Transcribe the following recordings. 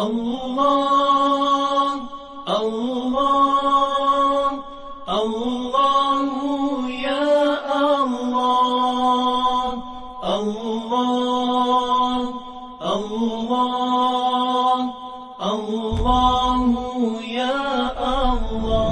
الله الله الله يا الله الله الله الله يا الله.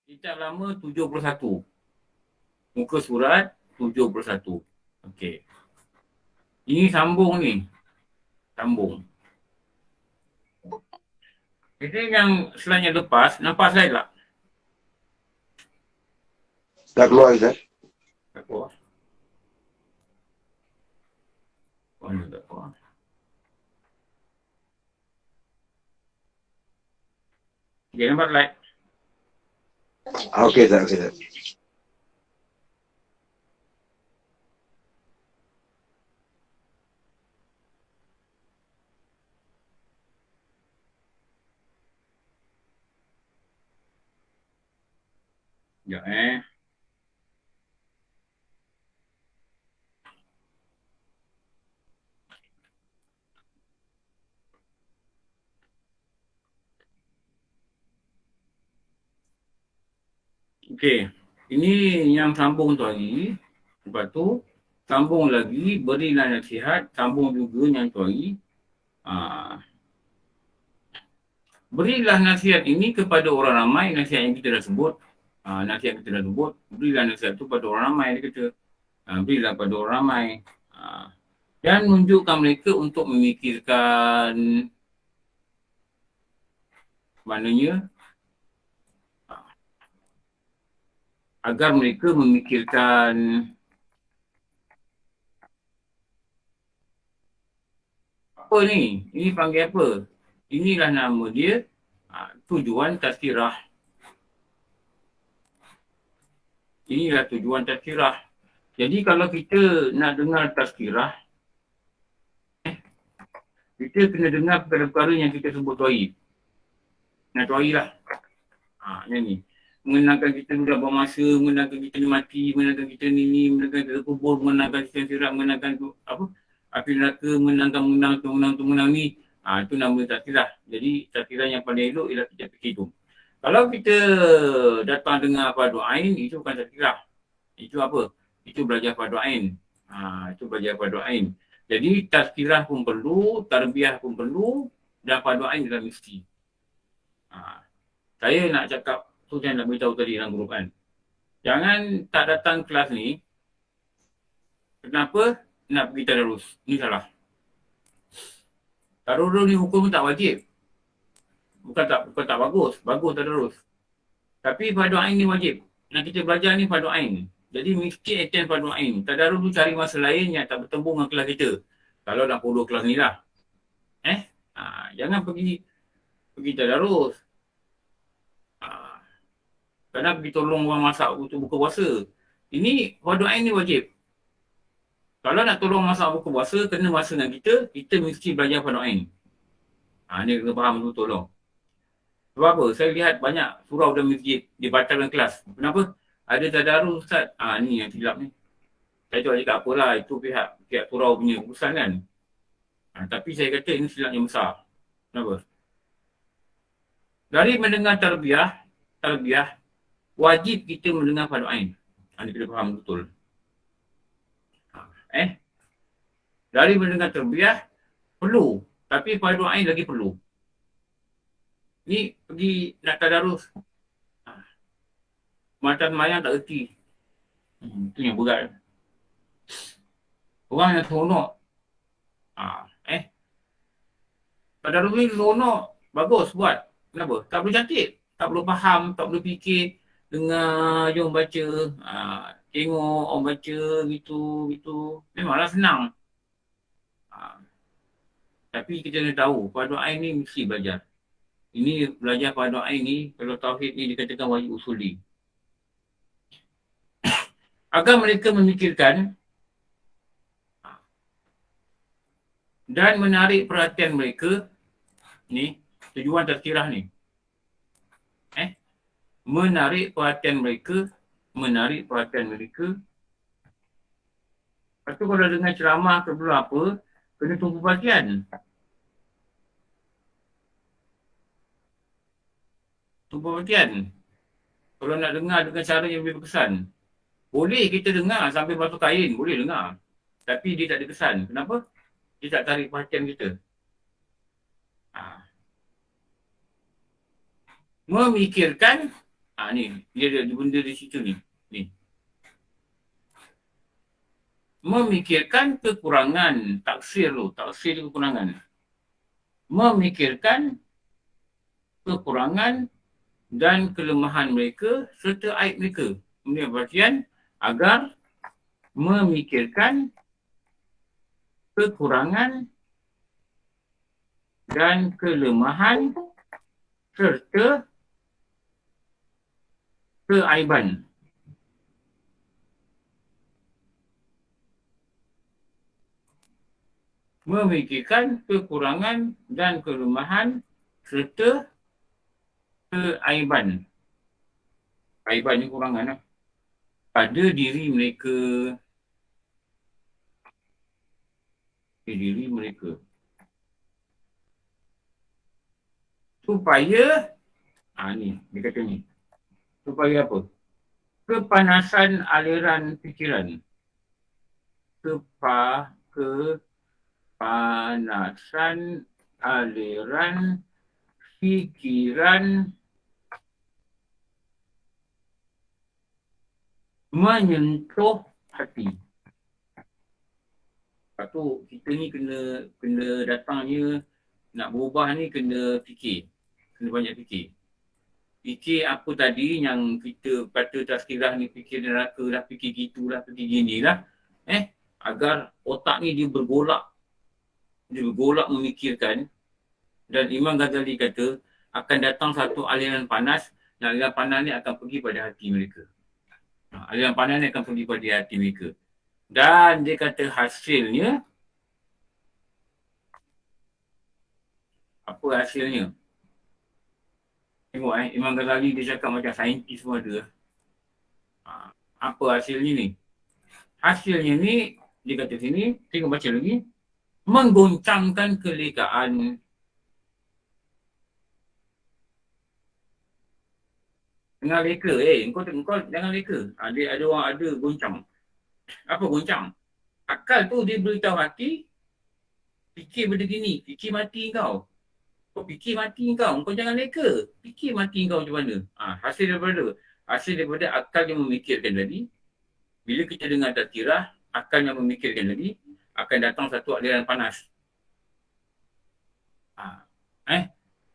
Kitab lama 71. Muka surat 71. Okey. Ini sambung ni. Sambung. Jadi yang slide yang lepas, nampak slide tak? Dah keluar Ustaz. Tak keluar. Mana tak keluar? Okay, nampak slide? Okey Ustaz, okey Ustaz. Sekejap Okey. Ini yang sambung tu hari. Lepas tu, sambung lagi, berilah nasihat, sambung juga yang tu hari. Berilah nasihat ini kepada orang ramai, nasihat yang kita dah sebut. Nasihat kita dah sebut, berilah nasihat tu pada orang ramai, dia kata. Berilah pada orang ramai. Dan menunjukkan mereka untuk memikirkan, maknanya, agar mereka memikirkan apa ni? Ini panggil apa? Inilah nama dia, tujuan tazkirah. Inilah tujuan tazkirah. Jadi kalau kita nak dengar tazkirah, kita kena dengar perkara-perkara yang kita sebut tu hari. Nah tu hari lah. Yang ni. Mengenangkan kita dah bermasa, mengenangkan kita ni mati, mengenangkan kita ni, mengenangkan kita kubur, mengenangkan kita sirat, mengenangkan apa? Api neraka, menang ni. Itu nama tazkirah. Jadi tazkirah yang paling elok ialah kita fikir tu. Kalau kita datang dengar fardu ain, itu bukan tazkirah. Itu apa? Itu belajar fardu ain. Itu belajar fardu ain. Jadi tazkirah pun perlu, tarbiyah pun perlu, dan fardu ain adalah mesti. Saya nak cakap tu saya nak beritahu tadi dalam grup kan. Jangan tak datang kelas ni. Kenapa? Nak pergi tadarus. Ini salah. Tadarus ni hukum tak wajib. Bukan tak bagus. Bagus tadarus. Tapi fardu ain ni wajib. Yang kita belajar ni fardu ain. Jadi mesti attend fardu ain. Tadarus tu cari masa lain yang tak bertembung dengan kelas kita. Kalau nak follow kelas ni lah. Jangan pergi tadarus. Kadang pergi tolong orang masak untuk buka puasa. Ini fardu ain ni wajib. Kalau nak tolong masak buka puasa, kena masa dengan kita mesti belajar fardu ain. Ni kena faham dulu tolong. Sebab apa? Saya lihat banyak surau dalam masjid dibatalkan kelas. Kenapa? Ada tadarus Ustaz. Ni yang silap ni. Saya tu cakap apalah, itu pihak surau punya urusan kan. Tapi saya kata ini silap yang besar. Kenapa? Dari mendengar tarbiyah, wajib kita mendengar fardu ain. Ini kita faham betul. Dari mendengar tarbiyah, perlu. Tapi fardu ain lagi perlu. Ni pergi nak tadarus. Macam semayang tak erti. Itu yang berat. Orang yang seronok. Tadarus ni seronok. Bagus buat. Kenapa? Tak perlu cantik. Tak perlu faham. Tak perlu fikir. Dengar je orang baca. Tengok orang baca gitu. Memanglah senang. Tapi kita kena tahu. Fardu ain ni mesti belajar. Ini belajar fardu ain ni. Kalau tauhid ni dikatakan wajib usuli. Agar mereka memikirkan dan menarik perhatian mereka. Ni tujuan tazkirah ni. Menarik perhatian mereka. Lepas tu kalau dengar ceramah ke belum apa, kena tunggu bagian. Kalau nak dengar dengan cara yang lebih berkesan. Boleh kita dengar sambil basuh kain, boleh dengar. Tapi dia tak ada kesan. Kenapa? Dia tak tarik perhatian kita. Memikirkan, ni, dia ada benda di situ ni. Memikirkan kekurangan, taksir kekurangan. Memikirkan kekurangan dan kelemahan mereka serta aib mereka. Kemudian perhatian, agar memikirkan kekurangan dan kelemahan serta keaiban. Memikirkan kekurangan dan kelemahan serta keaiban. Aiban ni kurangan lah. Pada diri mereka. Supaya, ni, dia kata ni. Supaya apa? Kepanasan aliran fikiran. Kepanasan aliran fikiran menyentuh hati. Lepas tu kita ni kena datangnya nak berubah ni kena fikir. Kena banyak fikir. Fikir apa tadi yang kita kata tazkirah ni, fikir neraka lah, fikir gitulah, fikir ginilah. Agar otak ni dia bergolak. Memikirkan. Dan Imam Ghazali kata akan datang satu aliran panas, dan aliran panas ni akan pergi pada hati mereka. Aliran panas ni akan pergi pada hati mereka. Dan dia kata hasilnya, apa hasilnya? Tengok Imam Ghazali dia cakap macam saintis pun ada. Apa hasilnya ni? Hasilnya ni, dia kata sini, tengok baca lagi. Menggoncangkan kelegaan. Jangan leka, kau jangan leka. Ada orang ada goncang. Apa goncang? Akal tu dia beritahu hati, fikir benda gini, fikir mati kau. Kau fikir mati kau jangan leka. Fikir mati kau macam mana? Hasil daripada akal yang memikirkan tadi. Bila kita dengar tazkirah, akal yang memikirkan tadi, akan datang satu aliran panas.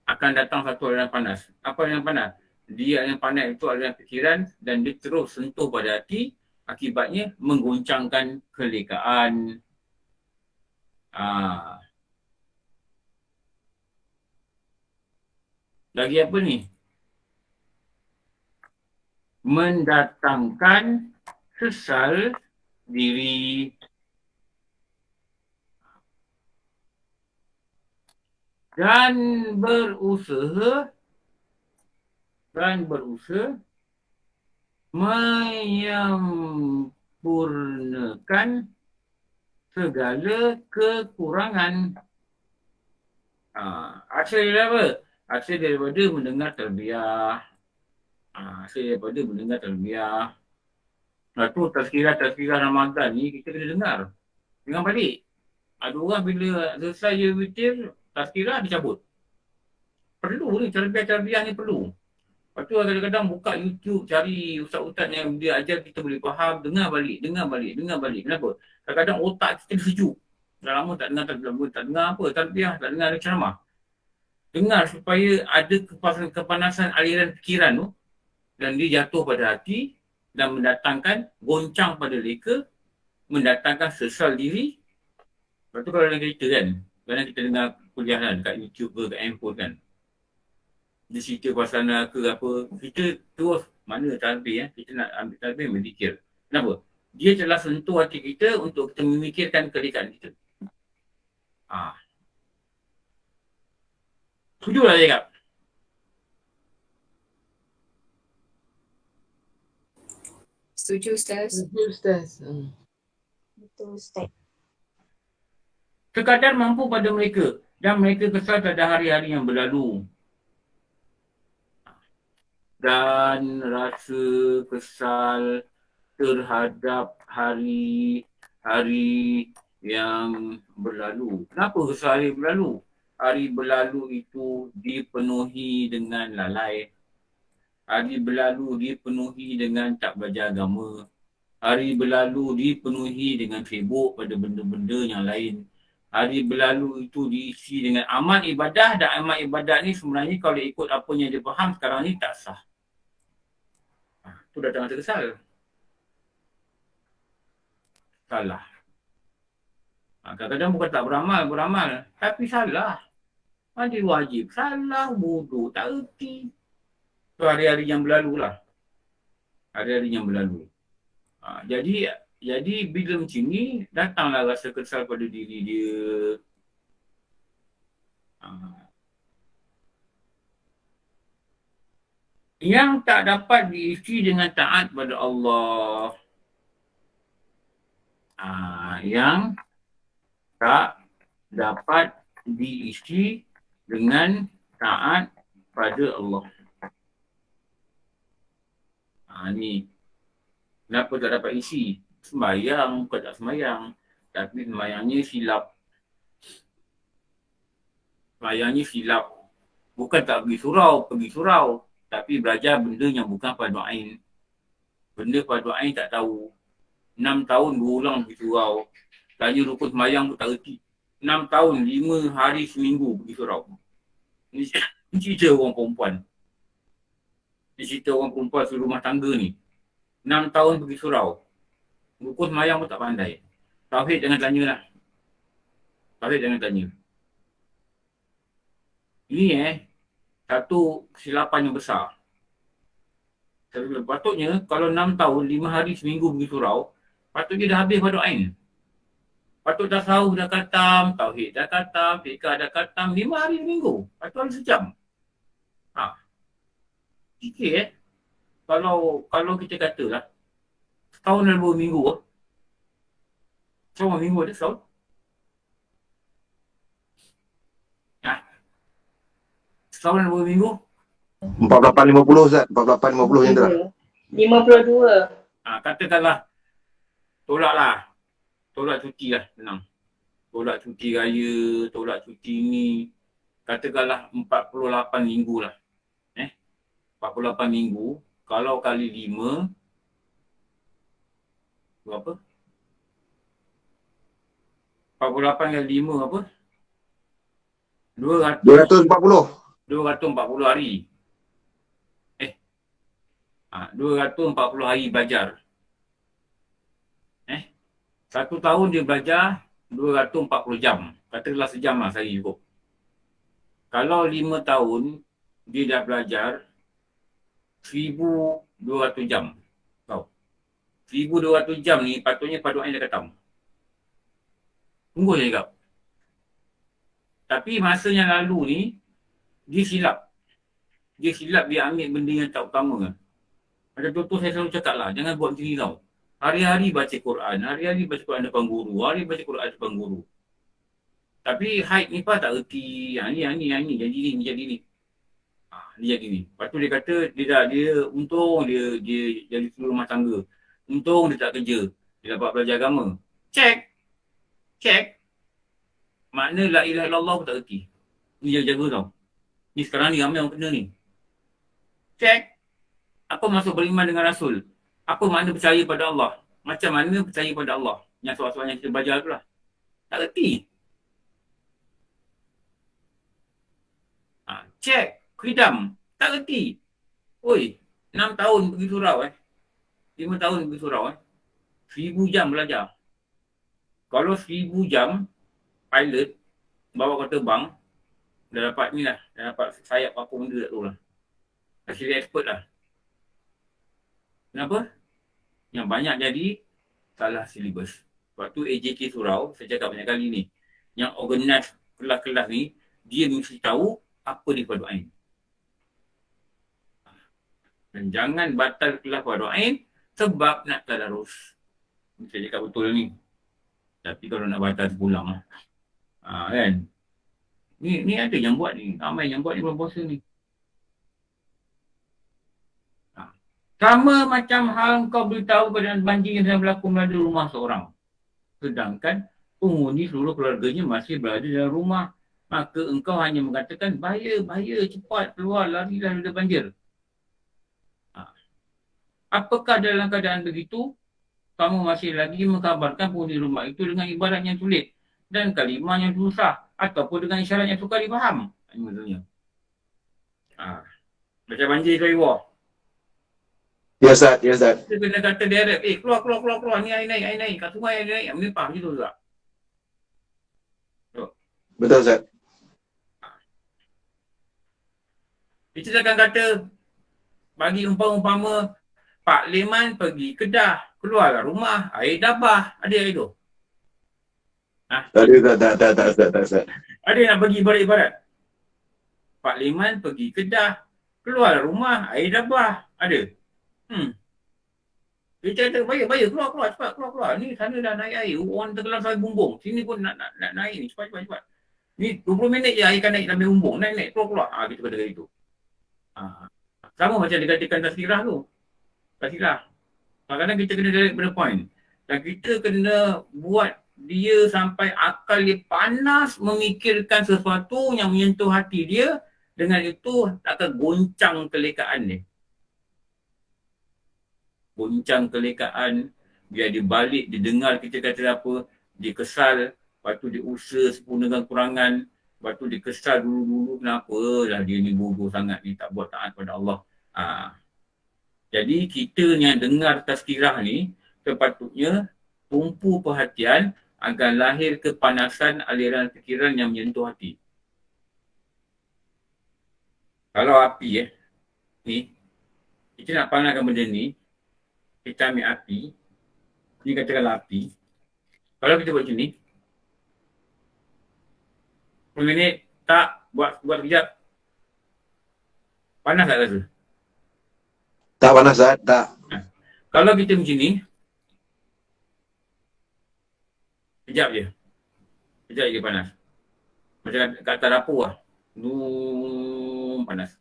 Akan datang satu aliran panas. Apa aliran panas? Dia aliran panas itu aliran fikiran dan dia terus sentuh pada hati. Akibatnya menggoncangkan kelekaan. Lagi apa ni? Mendatangkan sesal diri. Dan berusaha menyempurnakan segala kekurangan. Hasil dia apa? Hasil daripada mendengar tarbiyah. Lepas tu tazkirah Ramadan ni kita kena dengar. Dengar balik. Ada orang bila selesai je witir, tazkirah dicabut. Perlu ni, tarbiyah ni perlu. Lepas tu kadang-kadang buka YouTube, cari ustaz-ustaz yang dia ajar kita boleh faham, dengar balik. Kenapa? Kadang-kadang otak kita sejuk. Dah lama tak dengar apa, tarbiyah, tak dengar ceramah. Dengar supaya ada kepanasan aliran fikiran tu dan dia jatuh pada hati dan mendatangkan goncang pada leka, mendatangkan sesal diri. Lepas tu kalau dalam kereta kan, kadang kita dengar kuliah kan, kat YouTube ke, kat handphone kan. Dia cerita pasal neraka apa, kita terus mana tarbiyah, kita nak ambil tarbiyah memikir. Kenapa? Dia telah sentuh hati kita untuk kita memikirkan kelekaan kita. Setuju lah saya cakap? Setuju Ustaz. Setuju Ustaz. Betul Ustaz. Sekadar mampu pada mereka dan mereka kesal pada hari-hari yang berlalu. Dan rasa kesal terhadap hari-hari yang berlalu. Kenapa kesal hari berlalu? Hari berlalu itu dipenuhi dengan lalai. Hari berlalu dipenuhi dengan tak belajar agama. Hari berlalu dipenuhi dengan sibuk pada benda-benda yang lain. Hari berlalu itu diisi dengan amal ibadah, dan amal ibadat ni sebenarnya kalau ikut apa yang dia faham sekarang ni tak sah. Itu datang rasa kesal. Salah. Kadang-kadang bukan tak beramal. Tapi salah. Mandi wajib. Salah, bodoh, tak erti. Itu hari-hari yang berlalu lah. Hari-hari yang berlalu. Jadi bila macam ni, datanglah rasa kesal pada diri dia. Yang tak dapat diisi dengan taat pada Allah. Yang tak dapat diisi dengan taat pada Allah. Ni. Kenapa tak dapat isi? Sembayang, bukan tak sembayang. Tapi sembayangnya silap. Sembayangnya silap. Bukan tak pergi surau. Tapi belajar benda yang bukan fardu ain. Benda fardu ain tak tahu. 6 tahun berulang pergi surau. Tanya rukun sembayang pun tak erti. 6 tahun, 5 hari seminggu pergi surau. Ini cerita orang perempuan. Ini cerita orang perempuan serumah tangga ni. 6 tahun pergi surau. Rukun sembayang pun tak pandai. Tauhid jangan tanya lah. Tauhid jangan tanya. Ini satu kesilapan yang besar. Patutnya kalau 6 tahun, 5 hari seminggu pergi surau, patutnya dah habis fardu ain. Patut dah sahur dah khatam, tauhid dah khatam, fiqh dah khatam, 5 hari seminggu. Patut ada sejam. Fikir kalau kita katalah setahun dan 2 minggu, setahun 2 minggu ada setahun. Setahun dan 2 minggu. 48-50 Ustaz. 48-50 macam tu lah. 52. Katakanlah tolak cuti lah, senang. Tolak cuti raya, tolak cuti ni. Katakanlah 48 minggu lah. 48 minggu. Kalau kali 5, berapa? 48 kali 5 apa? 240. 240 hari. 240 hari belajar. 1 tahun dia belajar 240 jam. Katakanlah sejam lah sehari cukup. Kalau 5 tahun dia dah belajar 1,200 jam. Tahu? 1,200 jam ni patutnya fardu ain dah khatam. Tunggu je cakap. Tapi masa yang lalu ni dia silap. Dia ambil benda yang tak utama. Ada contoh saya selalu cakap lah, jangan buat macam ni tau. Hari-hari baca Quran depan guru, depan guru. Tapi haid ni pun tak erti, ni jadi ni. Dia jadi ni. Lepas tu dia kata dia untung dia jadi suri rumah tangga. Untung dia tak kerja. Dia dapat belajar agama. Check. Makna la ilaha illallah pun tak erti. Ni jaga tau. Ni sekarang ni ramai orang kena ni. Check. Apa maksud beriman dengan Rasul? Apa makna percaya pada Allah? Macam mana percaya pada Allah? Yang soal-soal yang kita belajar tu lah. Tak erti. Check. Khidam. Tak erti. Oi, 6 tahun pergi surau 5 tahun pergi surau 1,000 jam belajar. Kalau 1,000 jam pilot bawa kau terbang, dah dapat ni lah. Dah dapat sayap apa benda tak tahu lah. Dah jadi expert lah. Kenapa? Yang banyak jadi salah silibus. Sebab tu AJK Surau, saya cakap banyak kali ni. yang organize kelas-kelas ni, dia mesti tahu apa dia fardu ain. Dan jangan batal kelas fardu ain sebab nak tadarus. Saya cakap betul ni. Tapi kalau nak batal pulang lah. Kan? Ni ada yang buat ni. Ramai yang buat ni bulan puasa ni. Sama macam hal kau beritahu keadaan banjir yang sedang berlaku melanda rumah seorang. Sedangkan penghuni seluruh keluarganya masih berada dalam rumah. Maka engkau hanya mengatakan, bahaya, cepat keluar, larilah dari banjir. Apakah dalam keadaan begitu, kamu masih lagi mengkabarkan penghuni rumah itu dengan ibarat yang sulit dan kalimah yang susah ataupun dengan isyarat yang sukar difaham? Ini maksudnya. Macam banjir ke Iwa? Ya Ustaz, ya Ustaz. Kita kena kata direct, keluar. Ni air naik. Kat sungai air naik. Melimpah macam tu juga. Betul Ustaz. Kita akan kata, bagi umpama Pak Leman pergi Kedah, keluarlah rumah, air dabah. Ada air tu? Tak Ustaz. Ada nak bagi ibarat-ibarat? Pak Leman pergi Kedah, keluarlah rumah, air dabah. Ada? Dia kata, bahaya, keluar, cepat, keluar. Ni sana dah naik air, orang tenggelam sampai bumbung. Sini pun nak naik ni, cepat. Ni 20 minit je air kan naik sampai bumbung, naik, keluar. Kita kata gitu. Sama macam dikatakan tazkirah tu. Kadang-kadang kita kena direct pada point. Dan kita kena buat dia sampai akal dia panas memikirkan sesuatu yang menyentuh hati dia. Dengan itu akan goncang kelekaan dia. Biar dia balik, dia dengar kita kata apa, dia kesal, lepas tu dia usaha sempurnakan kurangan, lepas tu dia kesal dulu kenapa lah dia ni bodoh sangat ni, tak buat taat pada Allah. Jadi kita yang dengar tazkirah ni sepatutnya tumpu perhatian agar lahir kepanasan aliran fikiran yang menyentuh hati. Kalau api ni, kita nak panaskan benda ni, kita ambil api, ni katakanlah api. Kalau kita buat macam ni, 10 minit, tak, buat sekejap. Panas tak rasa? Tak panas Ustaz, tak. Kalau kita macam ni, sekejap je panas. Macam kat atas dapur lah. Panas.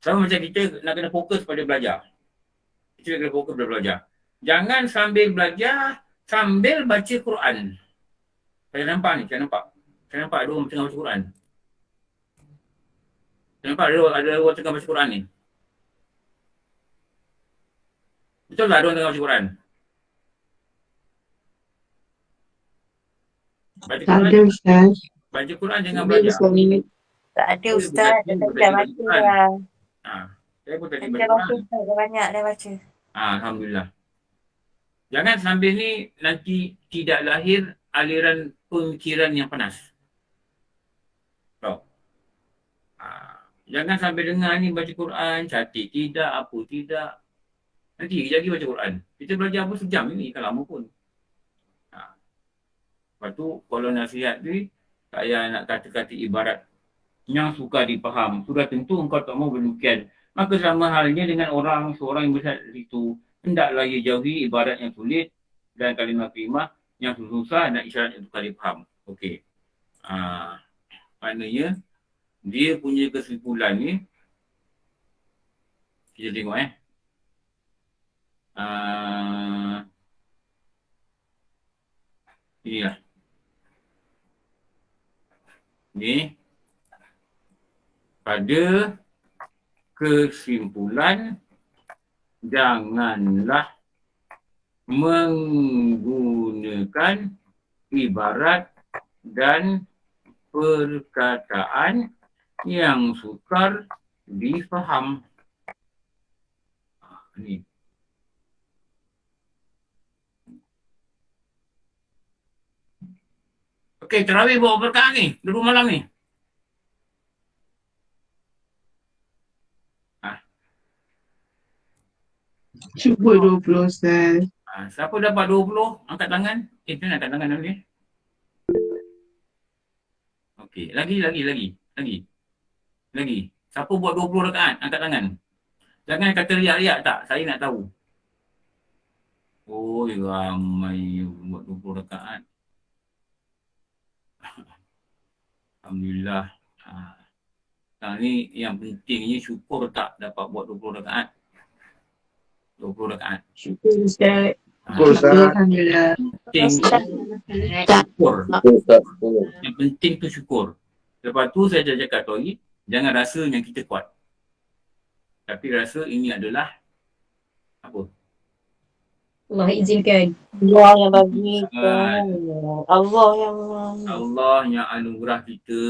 Sama macam kita nak kena fokus pada belajar. Kita kena fokus pada belajar. Jangan sambil belajar, sambil baca Quran. Saya nampak ada orang tengah baca Quran. Saya nampak ada orang tengah baca Quran ni. Betul tak ada orang tengah baca Quran? Tak ada Ustaz. Baca Quran jangan belajar. Tak ada Ustaz, dah baca lah. Saya pun tadi Dah baca baca Quran. Ustaz, dah banyak dah baca. Alhamdulillah. Jangan sambil ni nanti tidak lahir aliran pemikiran yang panas. Tahu? Jangan sambil dengar ni baca Quran, cantik tidak, apa tidak. Nanti kejap lagi baca Quran. Kita belajar pun sejam ni, kan lama pun. Lepas tu, kalau nasihat ni, saya nak kata-kata ibarat yang suka dipaham. Sudah tentu engkau tak mau berdemikian. Maka sama halnya dengan seorang yang besar itu, hendaklah ia jauhi ibarat yang sulit dan kalimah-kalimah yang susah dan isyarat yang sukar dipaham. Okey. Maknanya, dia punya kesimpulan ni, kita tengok inilah. Ni pada kesimpulan, janganlah menggunakan ibarat dan perkataan yang sukar difaham. Ni. Okey, tarawih bawa berkah ni, dulu malam ni. Cuba 20 Ustaz. Siapa dapat 20? Angkat tangan. Kita nak angkat tangan dulu ni. Okey, lagi. Siapa buat 20 rakaat? Angkat tangan. Jangan kata riak-riak tak, saya nak tahu. Oh, ramai buat 20 rakaat. Alhamdulillah. Ni yang pentingnya syukur tak dapat buat 20 rakaat. 20 rakaat. Syukur Ustaz. Syukur Ustaz. Alhamdulillah. Penting syukur. Yang penting tu syukur. Lepas tu saya cakap tadi, jangan rasa yang kita kuat. Tapi rasa ini adalah apa? Allah izinkan. Allah yang bagi kan. Allah yang Allah yang anugerah kita.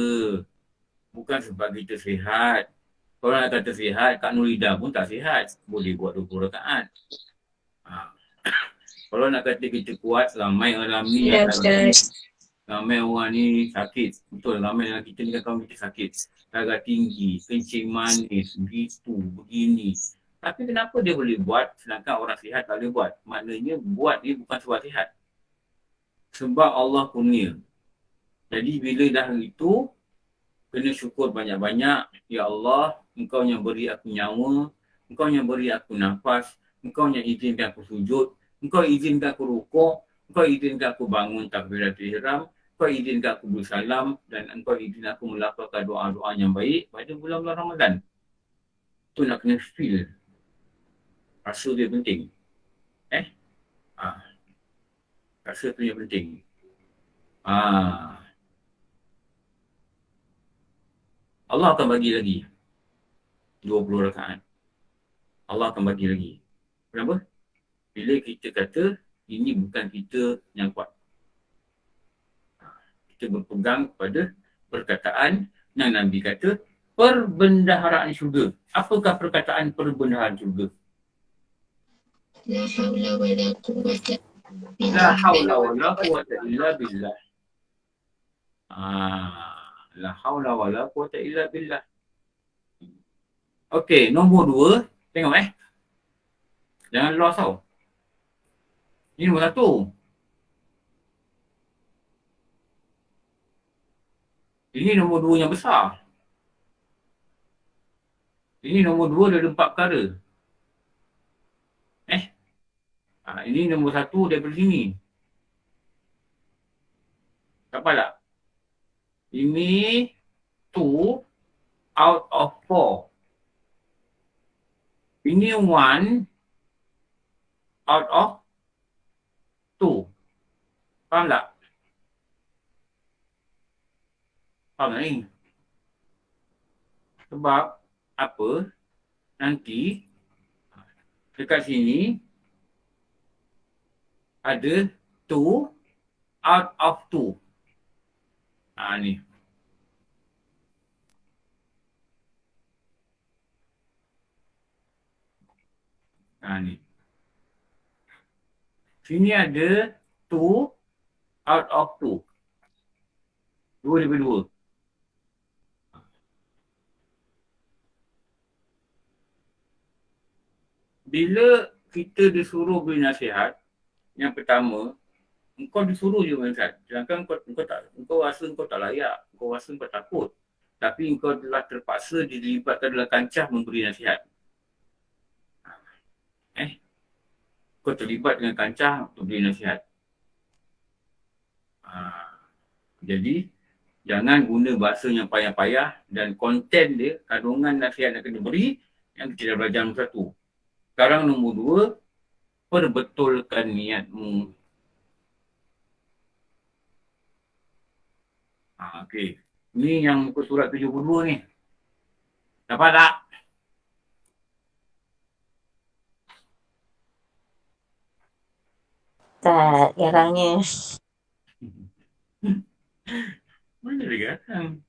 Bukan sebab kita sihat. Kalau nak kata sihat, Kak Nurida pun tak sihat. Boleh buat 20 rakaat. Kalau nak kata kita kuat, ramai orang ni Ya Ustaz. ramai orang ni sakit. Betul, ramai dalam kita ni kawan kita sakit. Darah tinggi, kencing manis, begitu, begini. Tapi kenapa dia boleh buat sedangkan orang sihat tak boleh buat? Maknanya buat ni bukan sebab sihat. Sebab Allah kurnia. Jadi bila dah itu, kena syukur banyak-banyak. Ya Allah, Engkau yang beri aku nyawa, Engkau yang beri aku nafas, Engkau yang izinkan aku sujud, Engkau izinkan aku rukuk, Engkau izinkan aku bangun takbiratul ihram, Engkau izinkan aku bersalam dan Engkau izinkan aku melafazkan doa-doa yang baik pada bulan-bulan Ramadan. Tu nak kena feel. Rasa dia penting. Rasa tu yang penting. Allah akan bagi lagi 20 rakaat. Allah akan bagi lagi. Kenapa? Bila kita kata ini bukan kita yang kuat. Kita berpegang kepada perkataan yang Nabi kata perbendaharaan syurga. Apakah perkataan perbendaharaan syurga? La haula wala quwwata illa billah. La haula wala quwwata illa billah. Okey, nombor 2. Tengok jangan lost tau. Ini nombor 1. Ini nombor 2 yang besar. Ini nombor 2 ada 4 perkara. Ini nombor 1 daripada sini. Dapat tak? Ini 2 out of 4. Ini 1 out of 2. Faham tak? Faham tak ni? Sebab apa? Nanti dekat sini ada 2 out of 2. Ni. Ni. Sini ada 2 out of 2. 2 daripada 2. Bila kita disuruh beri nasihat, yang pertama, engkau disuruh je nasihat. Sedangkan engkau rasa engkau tak layak, engkau rasa engkau takut. Tapi engkau telah terpaksa dilibatkan dalam kancah memberi nasihat. Kau terlibat dengan kancah untuk beri nasihat. Jadi, jangan guna bahasa yang payah-payah dan konten dia, kandungan nasihat yang kena beri, yang kita dah belajar nombor 1. Sekarang nombor 2, perbetulkan niatmu. Okey. Ni yang muka surat 72 ni. Dapat tak? tak garangnya. Mana dia garang?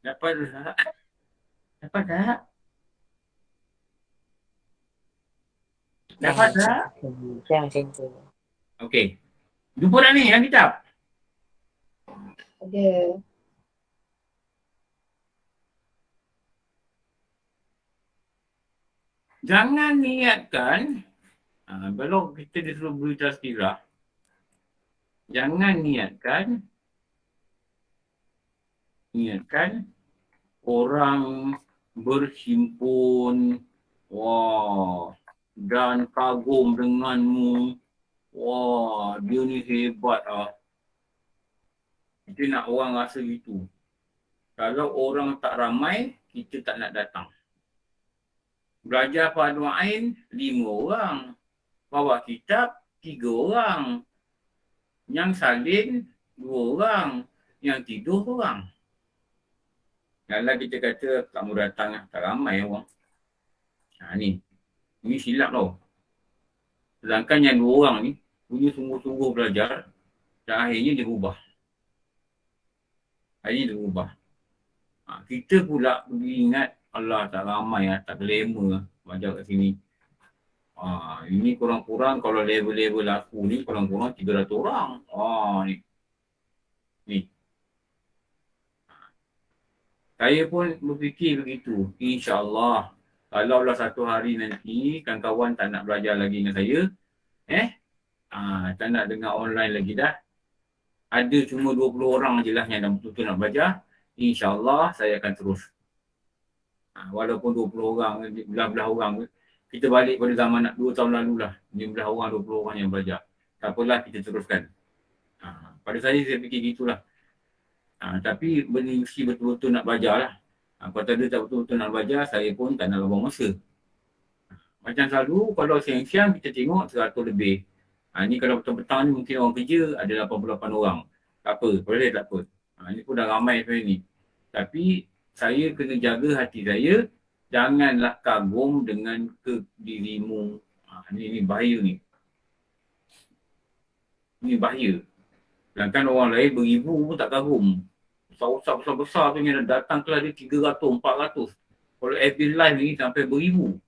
Dapat tak? Dapat tak? Dapat tak? Jangan macam tu. Okey. Jumpa dah ni yang kitab. Ada. Jangan niatkan, kalau kita disuruh beri tazkirah, jangan niatkan ingatkan orang berhimpun, wah, dan kagum denganmu, wah, dia ni hebat ah. Kita nak orang rasa gitu. Kalau orang tak ramai, kita tak nak datang. Belajar fardu ain 5 orang. Bawa kitab 3 orang. Yang salin 2 orang. Yang tidur orang. Kalau kita kata tak mau datang lah, tak ramai orang. Ni. Ini silap tau. Sedangkan yang 2 orang ni punya sungguh-sungguh belajar dan akhirnya dia berubah. Akhirnya dia berubah. Kita pula pergi ingat Allah tak ramai lah, tak glamour belajar kat sini. Ini kurang-kurang kalau level-level aku ni kurang-kurang 300 orang. Ni. Saya pun berfikir begitu. InsyaAllah. Kalau lah satu hari nanti kawan-kawan tak nak belajar lagi dengan saya. Tak nak dengar online lagi dah. Ada cuma 20 orang je lah yang dah betul-betul nak belajar. InsyaAllah saya akan terus. Walaupun 20 orang, belah-belah orang. Kita balik pada zaman 2 tahun lalu lah. 15 orang, 20 orang yang belajar. Tak apalah, kita teruskan. Pada saya fikir gitulah. Tapi benda mesti betul-betul nak belajar lah. Kalau tak ada tak betul-betul nak belajar, saya pun tak nak buang masa. Macam selalu, kalau siang-siang kita tengok 100 lebih. Ni kalau petang-petang ni mungkin orang kerja ada 88 orang. Tak apa, boleh tak apa. Ni pun dah ramai sebenarnya ni. Tapi saya kena jaga hati saya. Janganlah kagum dengan dirimu. Ni bahaya ni. Ni bahaya. Sedangkan orang lain beribu pun tak kagum. Besar-besar tu yang datang kelas dia 300, 400. Kalau FB Live ni sampai beribu.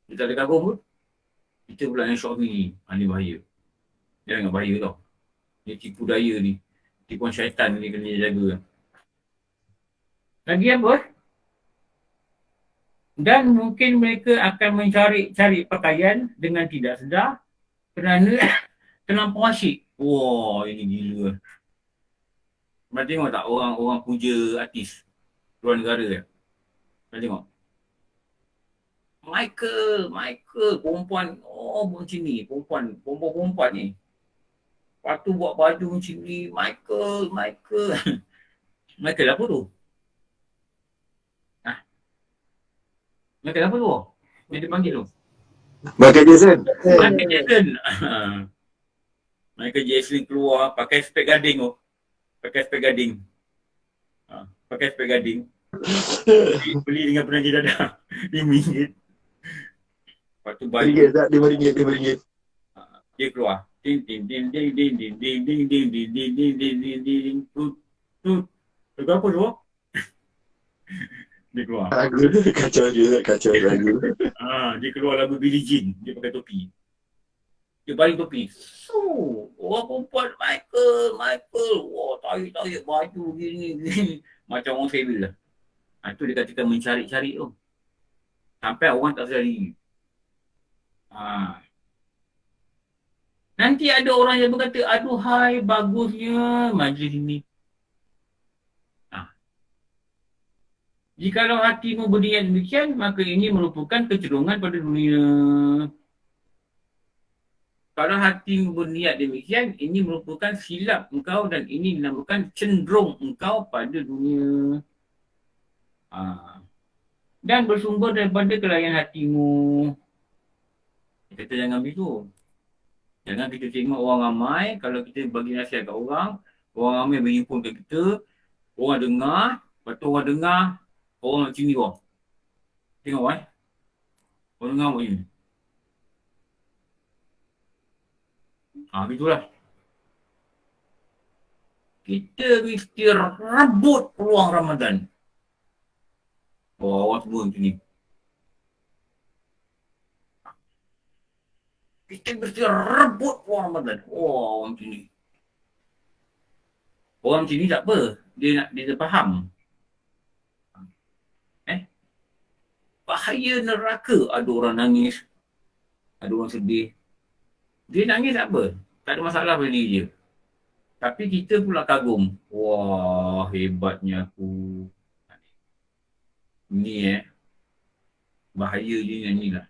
Dia tak ada kagum pun. Kita pula yang syok ni. Ni bahaya. Jangan bahaya tau. Ni tipu daya ni. Tipuan syaitan ni kena jaga. Lagi apa? Dan mungkin mereka akan mencari pakaian dengan tidak sedar kerana terlampau asyik. Wah, ini gila. Mereka tengok tak orang-orang puja artis luar negara ya? Mereka tengok. Michael, perempuan, macam ni, perempuan ni. Lepas tu buat baju macam ni, Michael. Michael apa tu? Michael apa tu? Yang dia panggil tu? Michael Jackson. Michael Jackson keluar pakai spek gading tu. Pakai spek gading. Beli dengan penagi dada. RM5. Lepas tu baju. RM5. Dia keluar. Ding. Lagu apa tu? Dia keluar. Kacau lagu. Dia keluar lagu Billie Jean. Dia pakai topi. Dia balik topi. Orang perempuan Michael. Wah, tarik baju gini. Macam orang civil lah. Itu dia katakan mencari-cari tu. Sampai orang tak sedar diri. Nanti ada orang yang berkata, aduhai bagusnya majlis ini. Jikalau hatimu berniat demikian, maka ini merupakan kecenderungan pada dunia. Kalau hatimu berniat demikian, ini merupakan silap engkau dan ini dinamakan cenderung engkau pada dunia. Dan bersumber daripada kelainan hatimu. Kita jangan begitu. Jangan kita tengok orang ramai, kalau kita bagi nasihat kat orang ramai berhimpun kat kita, orang dengar, lepas tu orang dengar, orang macam ni bawah. Tengok orang dengar macam ni. Begitulah. Kita mesti rebut peluang Ramadan. Orang semua macam ni. Kita mesti rebut peluang Ramadan. Orang macam ni. Orang macam ni tak apa. Dia faham. Bahaya neraka. Ada orang nangis. Ada orang sedih. Dia nangis tak apa. Tak ada masalah pada diri dia. Tapi kita pula kagum. Wah, hebatnya aku. Ni bahaya je yang ni lah.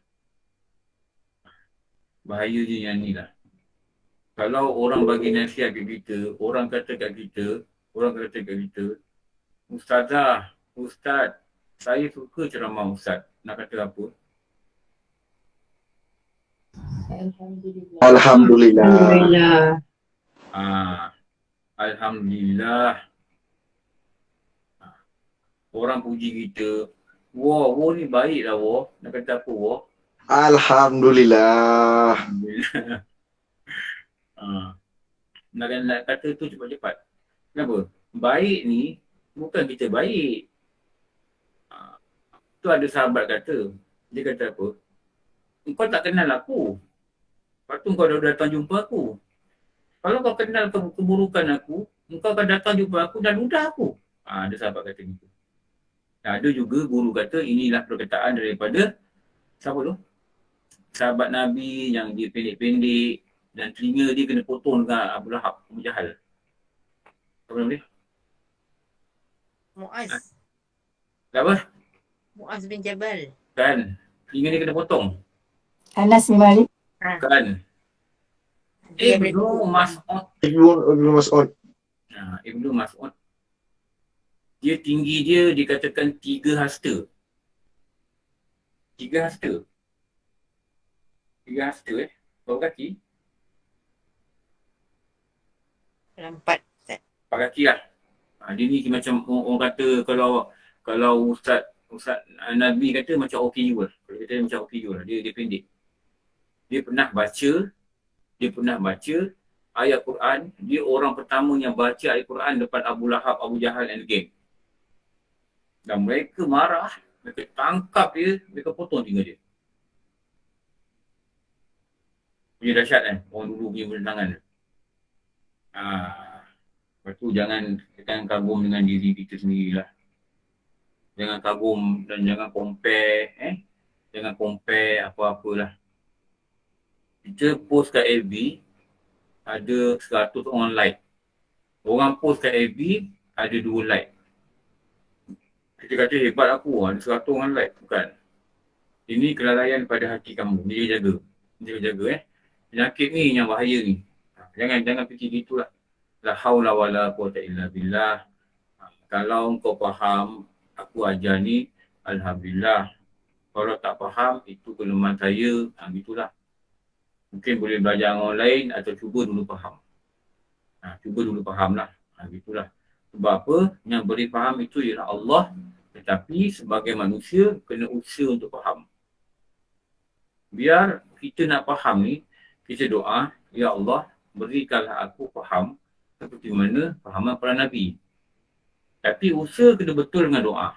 Bahaya je yang ni lah. Kalau orang bagi nasihat kat kita, orang kata kat kita, Ustazah, Ustaz, saya suka ceramah Ustaz. Nak kata apa? Alhamdulillah. Alhamdulillah. Alhamdulillah. Orang puji kita. Wah, ni baik lah wah. Nak kata apa wah? Alhamdulillah. Alhamdulillah. Nak kata tu cepat-cepat. Kenapa? Baik ni bukan kita baik. Tu ada sahabat kata. Dia kata apa? Engkau tak kenal aku. Lepas tu kau dah datang jumpa aku. Kalau kau kenal keburukan aku, engkau akan datang jumpa aku dan ludah aku. Ada sahabat kata gitu. Ada juga guru kata inilah perkataan daripada siapa tu? Sahabat Nabi yang dia pendek-pendek dan telinga dia kena potong dengan Abu Lahab, Abu Jahal. Apa nama dia? Muaz. Apa? Muaz bin Jabal. Kan? Telinga dia kena potong. Anas bin Malik. Kan? Dia Ibnu Mas'ud. Ibnu Mas'ud. Ibnu Mas'ud. Dia tinggi dia dikatakan 3 hasta. 3 hasta. 3 hasta berapa kaki? dalam 4. 4 kaki lah. Dia ni macam orang kata kalau Ustaz Nabi kata macam OKU lah. Kalau kata macam OKU lah. Dia pendek. Dia pernah baca ayat Quran. Dia orang pertama yang baca ayat Quran depan Abu Lahab, Abu Jahal and the gang. Dan mereka marah. Mereka tangkap dia. Mereka potong telinga dia. Punya dahsyat kan. Orang dulu punya penentangan. Lepas tu jangan kagum dengan diri kita sendirilah. Jangan kagum dan jangan compare. Jangan compare apa-apalah. Kita post kat FB, ada 100 orang like. Orang post kat FB, ada 2 like. Kita kata hebat aku, ada 100 orang like. Bukan. Ini kelalaian pada hati kamu. Dia jaga. Penyakit ni yang bahaya ni. Jangan fikir gitulah. La haula wala quwwata illa billah. Kalau kau faham, aku ajar ni, alhamdulillah. Kalau tak faham, itu kelemahan saya. Gitulah. Mungkin boleh belajar dengan orang lain atau cuba dulu faham. Cuba dulu faham lah. Gitulah. Sebab apa? Yang beri faham itu ialah Allah. Tetapi sebagai manusia, kena usaha untuk faham. Biar kita nak faham ni, kita doa, Ya Allah, berikanlah aku faham seperti mana fahaman para Nabi. Tapi usaha kena betul dengan doa.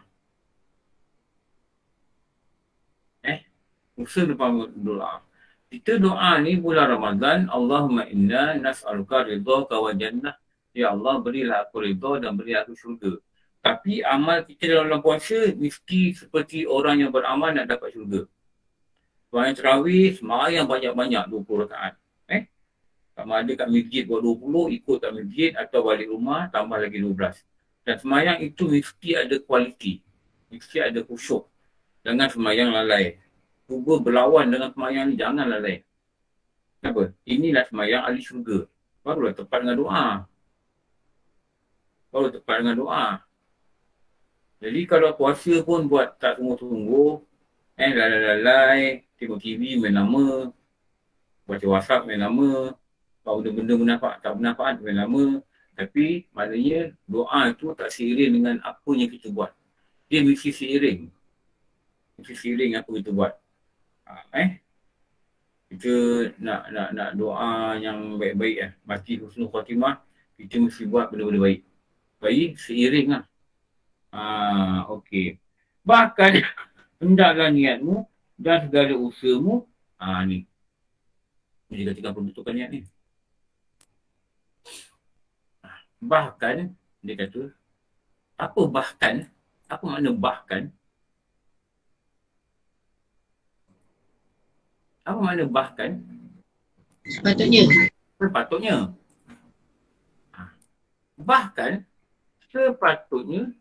Usaha dengan doa. Kita doa ni bulan Ramadan, Allahumma inna nas'aluka ridhaka wa jannah. Ya Allah, berilah aku ridha dan berilah aku syurga. Tapi amal kita dalam puasa mesti seperti orang yang beramal nak dapat syurga. Orang yang terawih, semayang banyak-banyak 20 rakaat. Sama ada kat masjid buat 20, ikut kat masjid atau balik rumah tambah lagi 12. Dan semayang itu mesti ada kualiti. Mesti ada khusyuk. Jangan semayang lalai. Cuba berlawan dengan semayang ni, jangan lalai. Kenapa? Inilah semayang ahli syurga. Barulah tepat dengan doa. Jadi kalau puasa pun buat tak sungguh-sungguh, lalai-lalai, tengok TV main lama, baca WhatsApp main lama, buat benda-benda tak bermanfaat main lama. Tapi maknanya doa itu tak seiring dengan apa yang kita buat. Dia mesti seiring. Apa kita buat. Kita nak doa yang baik-baik mati husnul khatimah, kita mesti buat benda-benda baik. Baik seiring lah. Okey. Bahkan hendaklah niatmu dan segala usahamu. Ni. Ini dikatakan pembentukan niat ni. Bahkan, dia kata, apa bahkan? Apa makna bahkan? Apa makna bahkan? Sepatutnya. Bahkan sepatutnya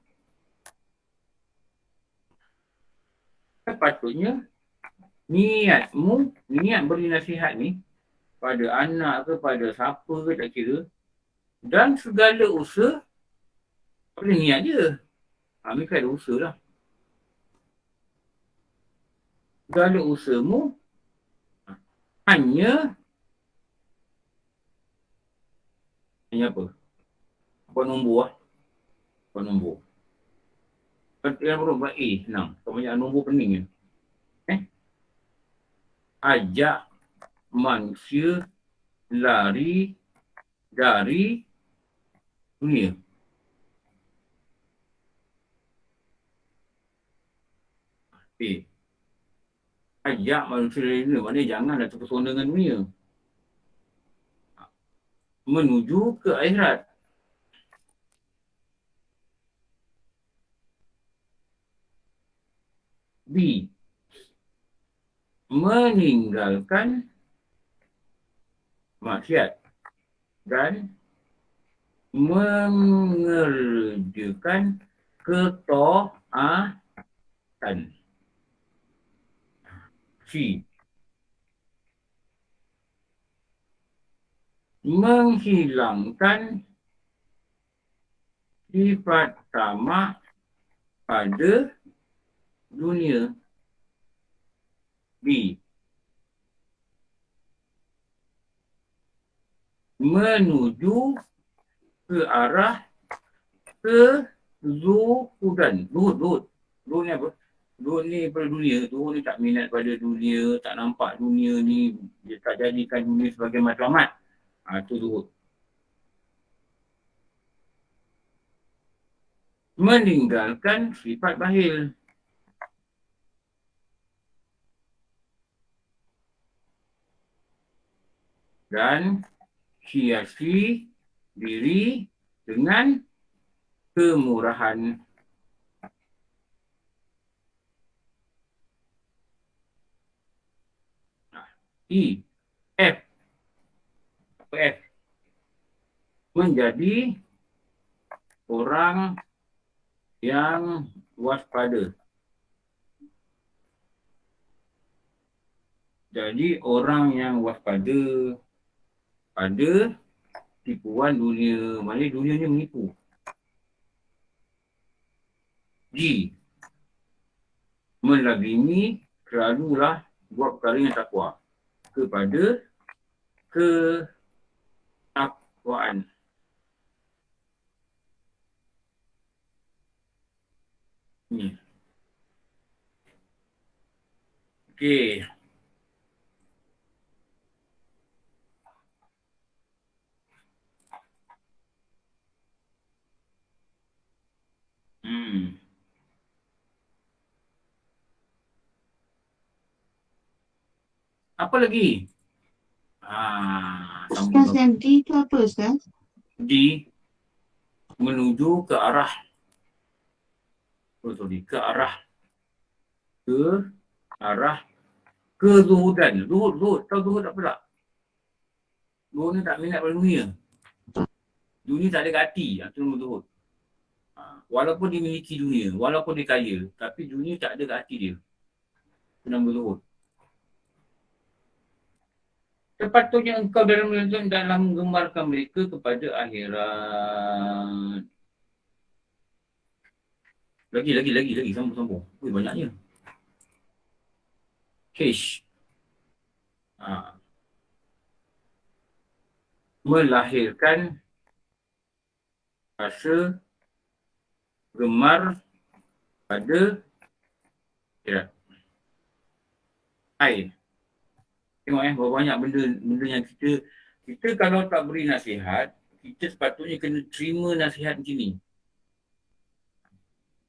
niat beri nasihat ni pada anak ke, pada siapa ke tak kira, dan segala usaha pada niat dia. Mereka ada usaha lah. Segala usahamu hanya apa? Apa nombor lah. Apa nombor. Yang berubah A senang. Kebanyakan nombor pening je. Ajak manusia lari dari dunia. B. Ajak manusia dari dunia. Maknanya janganlah terpesona dengan dunia. Menuju ke akhirat. B. Meninggalkan maksiat dan mengerjakan ketaatan. C. Menghilangkan sifat tamak pada dunia. B. Menuju ke arah kezuhudan. Zuhud ni apa? Zuhud ni pada dunia. Zuhud ni tak minat pada dunia, tak nampak dunia ni, dia tak jadikan dunia sebagai matlamat. Itu zuhud. Meninggalkan sifat bakhil. Dan hiasi diri dengan kemurahan. E. F. Apa F? Menjadi orang yang waspada. Jadi orang yang waspada pada tipuan dunia. Maknanya dunia ni menipu. G. Melazimi selalulah buat perkara yang takwa. Kepada ketakwaan. Ni. Okey. Apa lagi? Ustaz, yang D tu apa Ustaz? D. Menuju ke arah. Ke arah kezuhudan. Zuhud. Tahu zuhud apa tak? Zuhud ni tak minat pada dunia. Dunia tak ada kat hati. Itu nama zuhud. Walaupun dia memiliki dunia, walaupun dia kaya, tapi dunia tak ada kat hati dia. Itu nama zuhud. Sepatutnya engkau dalam menggemarkan mereka kepada akhirat. Lagi. Sambung. Banyaknya. H. Melahirkan rasa gemar pada akhirat. I. Tengok berapa banyak benda yang kita kalau tak beri nasihat, kita sepatutnya kena terima nasihat macam ni.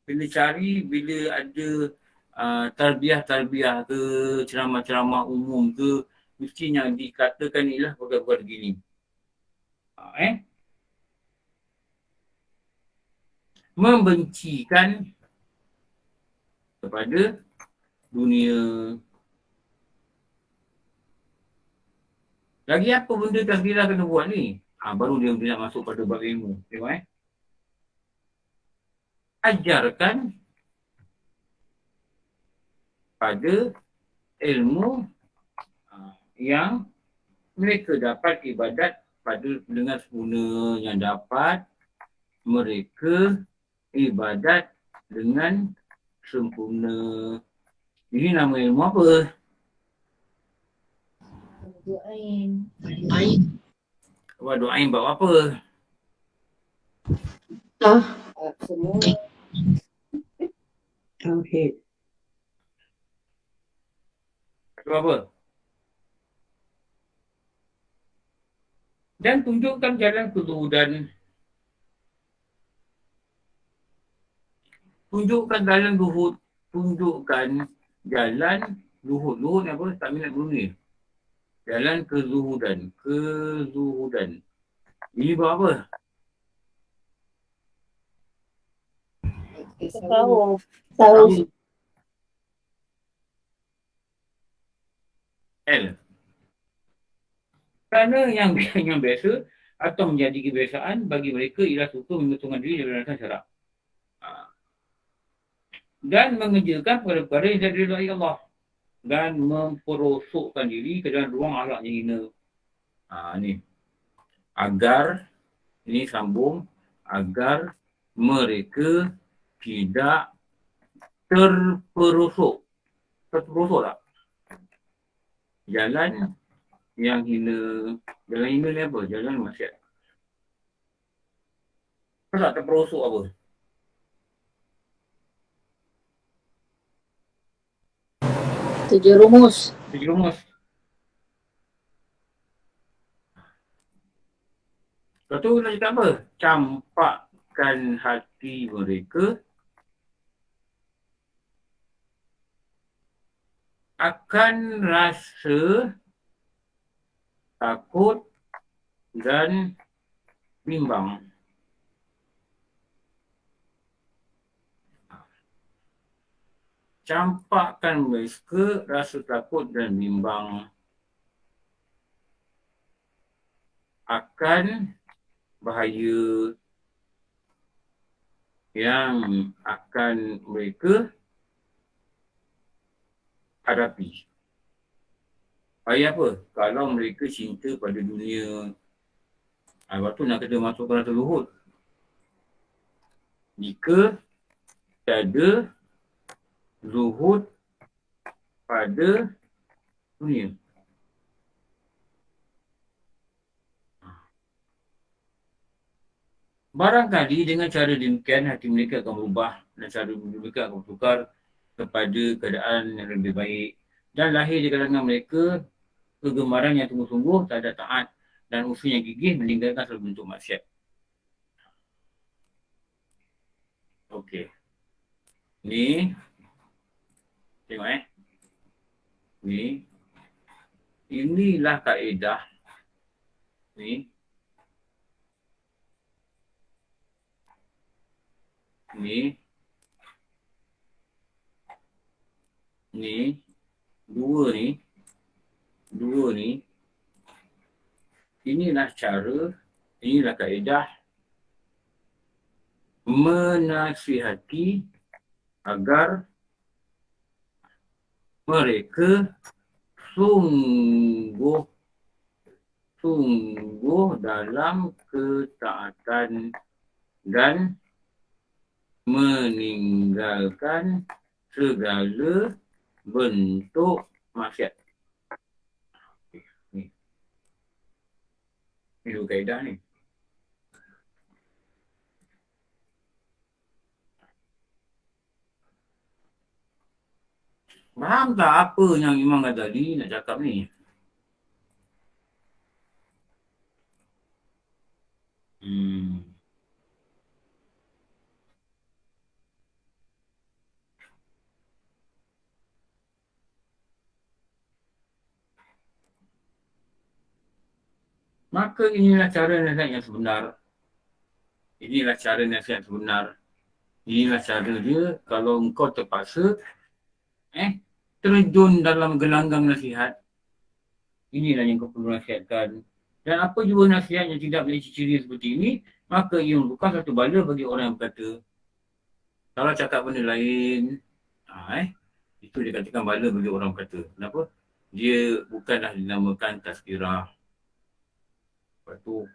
Kena cari bila ada tarbiyah ke, ceramah-ceramah umum ke, mestinya dikatakan inilah perkara-perkara begini. Membencikan kepada dunia. Lagi apa benda Tazkirah kena buat ni? Baru dia nak masuk pada bab ilmu. Tengok ajarkan pada ilmu yang mereka dapat ibadat pada dengan sempurna, yang dapat mereka ibadat dengan sempurna. Ini nama ilmu apa? Doain. Doain bab apa? Semua. Tauhid. Itu apa? Dan tunjukkan jalan kezuhudan. Tunjukkan jalan zuhud. Tunjukkan jalan zuhud. Zuhud ni apa? Tak minat dunia. Jalan kezuhudan. Kezuhudan. Ini buat apa? Tasawuf. L. Kerana yang biasa atau menjadi kebiasaan bagi mereka ialah suka membetulkan diri dari alasan syarak. Dan mengerjakan perkara-perkara yang tidak diridai Allah. Dan memperosokkan diri ke dalam ruang akhlak yang hina. Ni. Agar, ini sambung, agar mereka tidak terperosok. Terperosok tak? Jalan yang hina. Jalan hina ni apa? Jalan maksiat. Tak terperosok apa? Tujuh rumus. Tujuh rumus. Lepas tu nak cakap apa? Campakkan hati mereka akan rasa takut dan bimbang. Campakkan mereka rasa takut dan bimbang akan bahaya yang akan mereka hadapi. Bahaya apa? Kalau mereka cinta pada dunia. Lepas tu nak kena masuk ke rasa zuhud. Jika tiada zuhud pada dunia. Barangkali dengan cara demikian hati mereka akan berubah dan cara mereka akan bertukar kepada keadaan yang lebih baik. Dan lahir di kalangan mereka kegemaran yang sungguh-sungguh tak ada taat dan usaha yang gigih meninggalkan segala bentuk maksiat. Okey. Ni tengok ni. Inilah kaedah. Ni. Ni. Ni. Dua ni. Inilah cara, inilah kaedah menasihati agar mereka sungguh dalam ketaatan dan meninggalkan segala bentuk maksiat. Ni. Ini dua kaedah ni. Faham tak apa yang Imam Ghazali nak cakap ni? Maka inilah cara nasihat yang sebenar. Inilah cara nasihat sebenar. Inilah cara dia kalau engkau terpaksa terjun dalam gelanggang nasihat. Inilah yang kau perlu nasihatkan. Dan apa jua nasihat yang tidak memiliki ciri seperti ini, maka ia merupakan satu bala bagi orang yang berkata. Kalau cakap benda lain, itu dikatakan bala bagi orang berkata. Kenapa? Dia bukanlah dinamakan tazkirah. Lepas tu,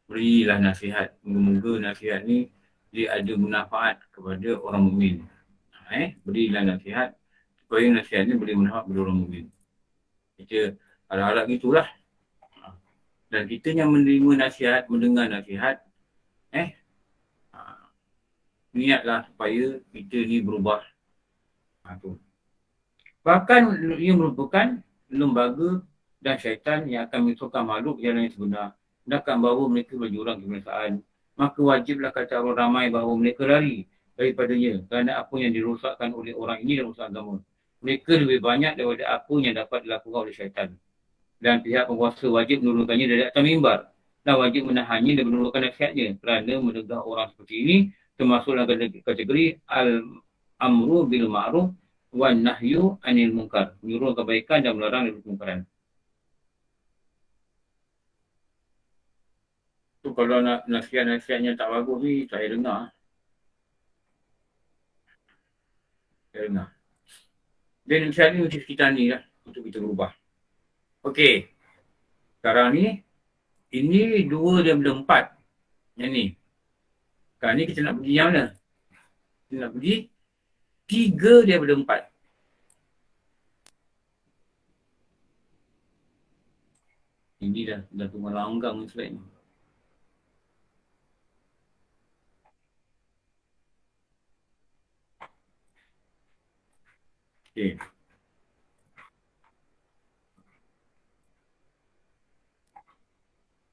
berilah nasihat. Moga-moga nasihat ni dia ada manfaat kepada orang mukmin. Berilah nasihat supaya nasihat ni boleh manfaat kepada orang mukmin. Kita harap-harap gitulah. Dan kita yang menerima nasihat, mendengar nasihat, niatlah supaya kita ni berubah. Tu. Bahkan ia merupakan lembaga dan syaitan yang akan menyusulkan makhluk yang sebenar. Sedangkan bahawa mereka berjurang kebinasaan. Maka wajiblah kata orang ramai bahawa mereka lari daripadanya. Kerana apa yang dirosakkan oleh orang ini adalah rusak agama. Mereka lebih banyak daripada apa yang dapat dilakukan oleh syaitan. Dan pihak penguasa wajib menurunkannya dari atas mimbar. Dan wajib menahannya dan menurunkan nasihatnya. Kerana menegah orang seperti ini termasuk dalam kategori al-amru bil ma'ruf wan nahyu anil munkar. Menyuruh kebaikan dan melarang dari kemungkaran. Tu kalau nasihat-nasihatnya tak bagus ni, saya dengar. Dan nasihat ni mesti kita ni lah untuk kita berubah. Okey. Sekarang ni, ini 2 daripada 4. Yang ni. Sekarang ni kita nak pergi yang mana? Kita nak pergi 3 daripada 4. Ini dah tunggu langgang slide ni. Okey.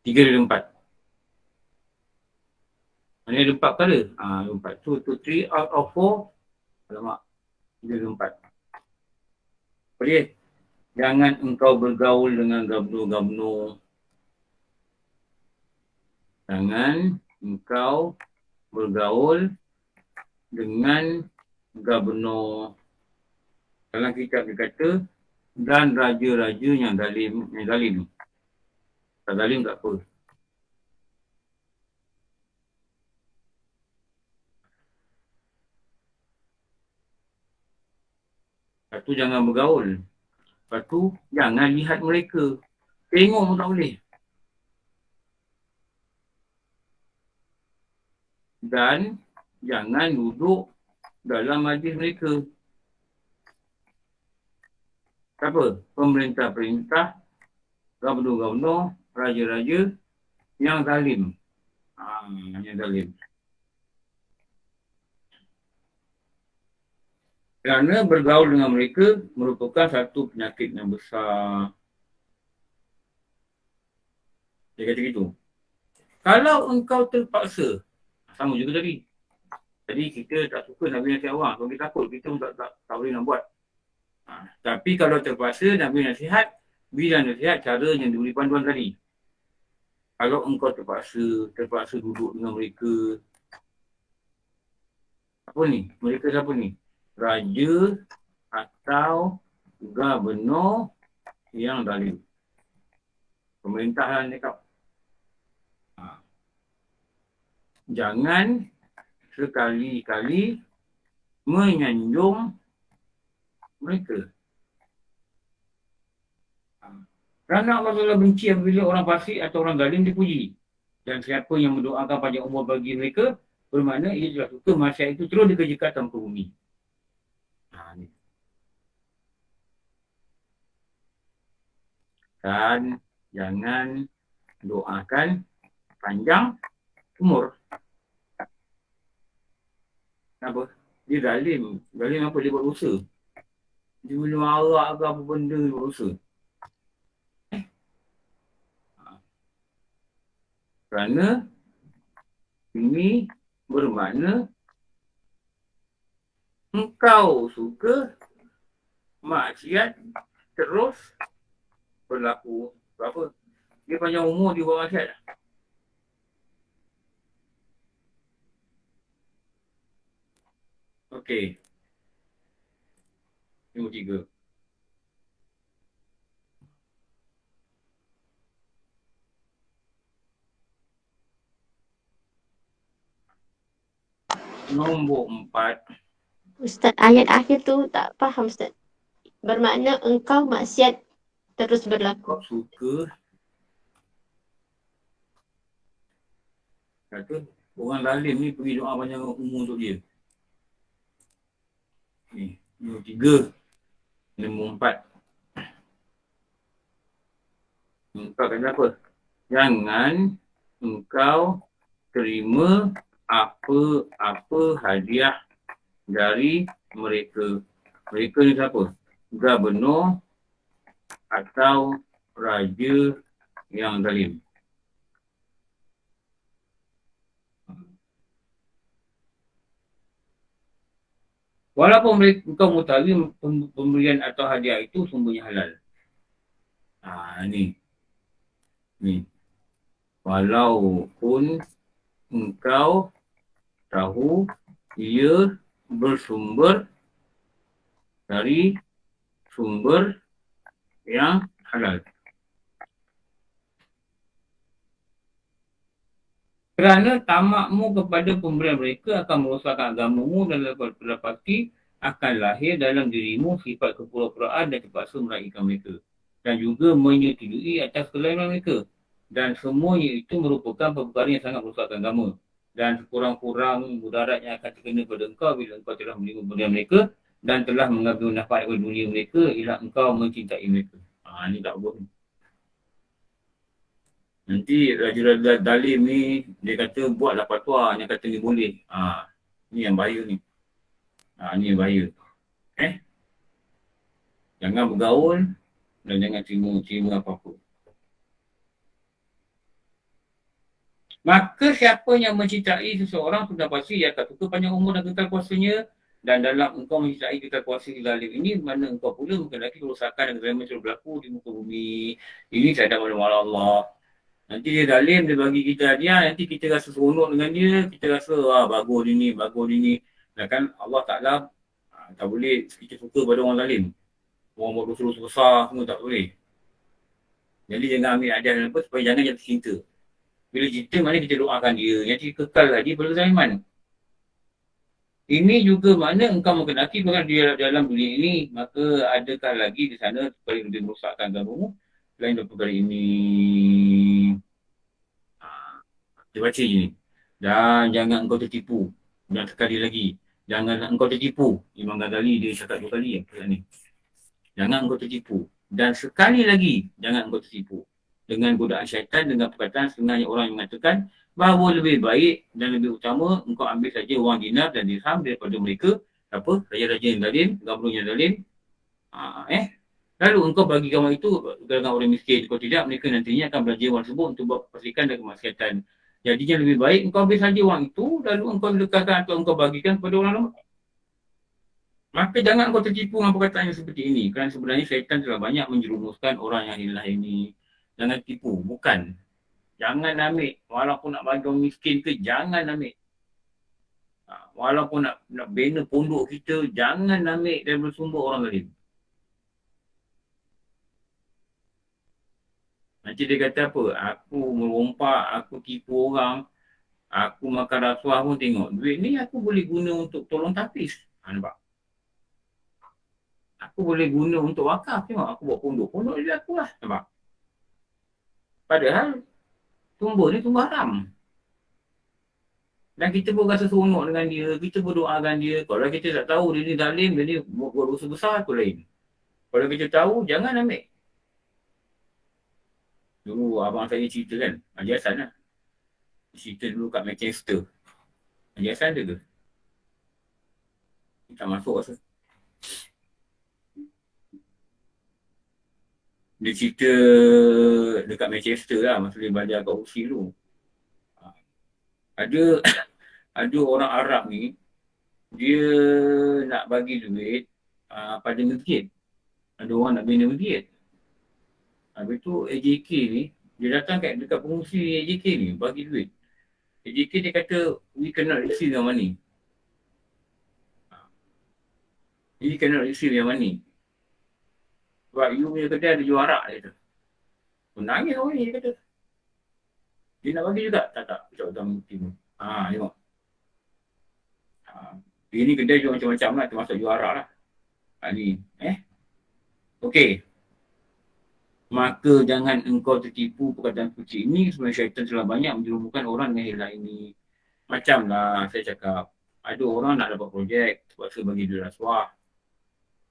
Tiga dari 4. Mana ada 4 kali? 4. 2 to 3 out of 4. Alamak. 3 dari 4. Boleh? Jangan engkau bergaul dengan gabno-gabno. Jangan engkau bergaul dengan gabno. Dalam kitab dia kata, dan raja-raja yang zalim. Tak zalim tak apa. Lepas tu jangan bergaul. Lepas tu jangan lihat mereka. Tengok pun tak boleh. Dan jangan duduk dalam majlis mereka. Apa? Pemerintah-perintah, gubernur-gubernur, raja-raja yang zalim. Yang zalim. Kerana bergaul dengan mereka merupakan satu penyakit yang besar. Dia kata gitu. Kalau engkau terpaksa, sama juga tadi. Jadi kita tak suka nak beri nasihat orang. Kalau kita takut, kita pun tak boleh nak buat. Tapi kalau terpaksa nak beri nasihat, berilah nasihat cara yang diberi panduan tadi. Kalau engkau terpaksa duduk dengan mereka. Apa ni? Mereka siapa ni? Raja atau gubernur yang zalim. Pemerintah lah ni kau. Jangan sekali-kali menyanjung mereka. Kerana Allah Ta'ala benci apabila orang fasik atau orang zalim dipuji. Dan siapa yang mendoakan panjang umur bagi mereka, bermakna ia telah suka masyarakat itu terus dikerjakan atas muka bumi. Ni. Dan jangan doakan panjang umur. Kenapa? Dia zalim. Zalim apa? Dia buat dosa. Dia minum arak ke apa benda dia buat dosa. Kerana ini bermakna engkau suka maksiat terus berlaku. Berapa? Dia panjang umur dia buat maksiat. Okey. Nombor 3. . Nombor 4. Ustaz, ayat akhir tu tak faham Ustaz. Bermakna engkau maksiat terus berlaku. Kau suka kata orang zalim ni pergi doa panjang umur untuk dia. Ni, nombor 3. Nombor 4. Engkau kata apa? Jangan engkau terima apa-apa hadiah dari mereka. Mereka ni siapa? Gubernur atau raja yang zalim. Walaupun engkau mengetahui pemberian atau hadiah itu sumbernya halal. Ni. Walaupun engkau tahu ia bersumber dari sumber yang halal. Kerana tamakmu kepada pemberian mereka akan merosakkan agamamu dan dapat pasti akan lahir dalam dirimu sifat kepura-puraan dan terpaksa meraihkan mereka. Dan juga menyetujui atas kelainan mereka. Dan semuanya itu merupakan perkara yang sangat merosakkan agama. Dan sekurang-kurang mudarat yang akan terkena pada engkau bila engkau telah menerima pemberian mereka dan telah mengambil nafas dari dunia mereka ialah engkau mencintai mereka. Ni tak boleh. Nanti raja-raja zalim ni, dia kata buatlah fatwa yang kata ni boleh. Ni yang bahaya ni. Ni yang bahaya. Jangan bergaul dan jangan terima apa-apa. Maka siapa yang mencintai seseorang sudah pasti ia akan suka panjang umur dan kekal kuasanya. Dan dalam engkau mencintai kekal kuasa zalim ini, mana engkau pula mengendaki kerosakan dan kezaliman yang berlaku di muka bumi. Ini sadar pada Allah. Nanti dia zalim, dia bagi kita hadiah, nanti kita rasa seronok dengan dia, kita rasa bagus dia ni. Dan kan Allah Ta'ala tak boleh kita suka pada orang zalim. Orang buat dosa-dosa besar semua tak boleh. Jadi jangan ambil hadiah apa supaya jangan jatuh cinta. Bila cinta mana kita doakan dia, nanti kekal lagi pada kezaliman. Ini juga mana engkau mengenaki dengan dia dalam dunia ini, maka adakah lagi di sana supaya lebih merosakkan agamamu selain daripada perkara ini. Dia baca je ni. Dan jangan engkau tertipu. Dan sekali lagi, jangan engkau tertipu. Imam Ghazali dia cakap 2 kali ni. Jangan engkau tertipu. Dan sekali lagi, jangan engkau tertipu. Dengan godaan syaitan, dengan perkataan setengahnya orang yang mengatakan bahawa lebih baik dan lebih utama engkau ambil saja wang dinar dan dirham daripada mereka. Raja-raja yang zalim, gubernur yang zalim. Lalu engkau bagi kawan itu dengan orang miskin. Kalau tidak, mereka nantinya akan belanja wang tersebut untuk buat persediaan dan kemaksiatan. Jadinya lebih baik engkau ambil saja wang itu, lalu engkau lekatkan atau engkau bagikan kepada orang lain. Maka jangan engkau tertipu dengan perkataan yang seperti ini. Kerana sebenarnya syaitan telah banyak menjerumuskan orang yang hilang ini. Jangan tipu. Bukan. Jangan ambil. Walaupun nak bagi orang miskin ke, jangan ambil. Walaupun nak bina pondok kita, jangan ambil daripada sumber orang lain. Nanti dia kata apa? Aku merompak, aku tipu orang, aku makan rasuah pun tengok. Duit ni aku boleh guna untuk tolong tapis. Nampak? Aku boleh guna untuk wakaf. Tengok aku buat pondok. Pondok dia aku lah. Nampak? Padahal sumber ni sumber haram. Dan kita pun rasa seronok dengan dia. Kita berdoakan dia. Kalau kita tak tahu dia ni zalim, dia ni buat dosa besar, aku lain. Kalau kita tahu, jangan ambil. Dulu abang saya cerita kan, Haji Hassan lah. Cerita dulu kat Manchester. Haji Hassan ada ke? Tak masuk rasa. Dia cerita dekat Manchester lah, masa dia belajar kat UC tu. Ada orang Arab ni, dia nak bagi duit pada masjid. Ada orang nak bina masjid. Habis tu AJK ni, dia datang dekat pengungsi AJK ni, bagi duit. AJK dia kata, we cannot receive your money. We cannot receive your money. Sebab you punya kedai ada jual arak, dia kata. Menangis orang ni, dia kata. Dia nak bagi juga? Tak. Macam dalam bukti tu. Tengok. Ini kedai jual macam-macam lah, termasuk juara lah. Ni. Okey. Maka jangan engkau tertipu perkataan kucing ini. Sebenarnya syaitan telah banyak menjerumuskan orang dengan hilang ini. Macam lah saya cakap. Ada orang nak dapat projek, terpaksa bagi duit rasuah.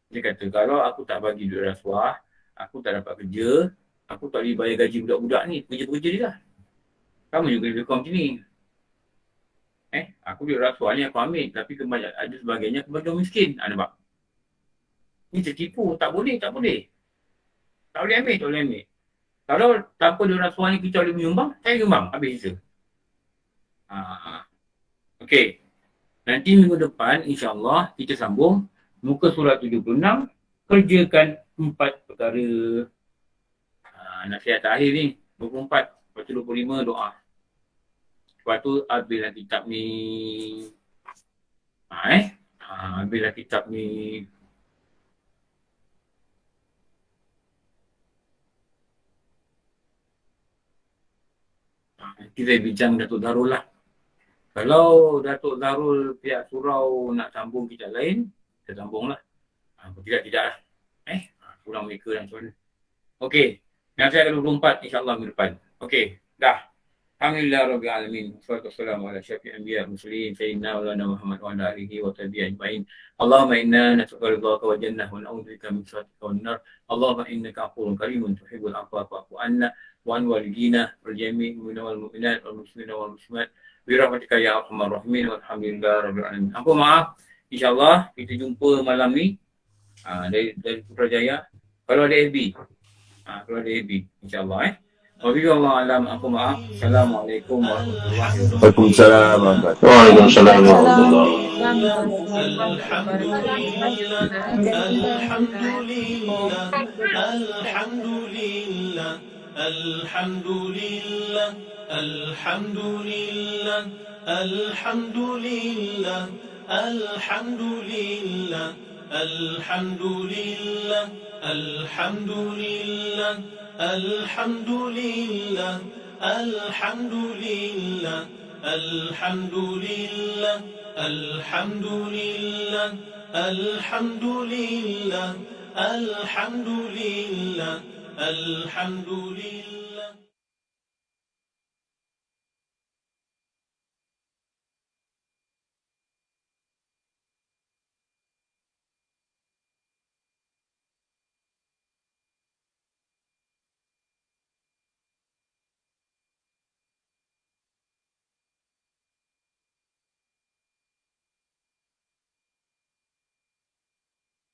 Dia kata, kalau aku tak bagi duit rasuah, aku tak dapat kerja, aku tak boleh bayar gaji budak-budak ni. Kerja-kerja dia lah. Kamu juga lebih kurang macam ni. Aku duit rasuah ni aku ambil, tapi kembali ada sebagainya aku bagi orang miskin. Nampak? Ni tertipu. Tak boleh. Tak boleh ambil. Kalau tanpa duit rasuah ni kita boleh menyumbang, saya nyumbang. Habis cerita. Okey. Nanti minggu depan, insyaAllah, kita sambung muka surat 76, kerjakan 4 perkara. Nasihat akhir ni, 24, lepas tu 25 doa. Lepas tu ambillah kitab ni. Ambillah kitab ni. Kita bincang Datuk Darul lah. Kalau Datuk Darul pihak surau nak sambung kitab lain, kita sambung lah. Tidak lah. Kurang mereka dan macam mana. Okey. Nasihat 24 insyaAllah minggu depan. Okey. Dah. Alhamdulillah Rabbil Alamin. Wassalamualaikum ala syafi'il anbiya muslimin sayyidina wa lana Muhammad wa ala alihi wa tabi'in ajma'in. Allahumma inna nas'aluka ridhaka wa jannah wa na'udzubika min sakhatika wan nar. Allahumma innaka afuwwun karimun tuhibbul afwa fa'fu anna wa an walidina wal jami'il mu'minina wal mu'minat wal muslimina wal muslimat bi rahmatika ya arhamar rahimin. Walhamdulillah Rabbil Alamin. Ampun maaf. InsyaAllah kita jumpa malam ni dari Putrajaya. Kalau ada FB. InsyaAllah Wabillahi alam, aku maaf. Assalamualaikum warahmatullahi wabarakatuh. Waalaikumsalam warahmatullahi Alhamdulillah.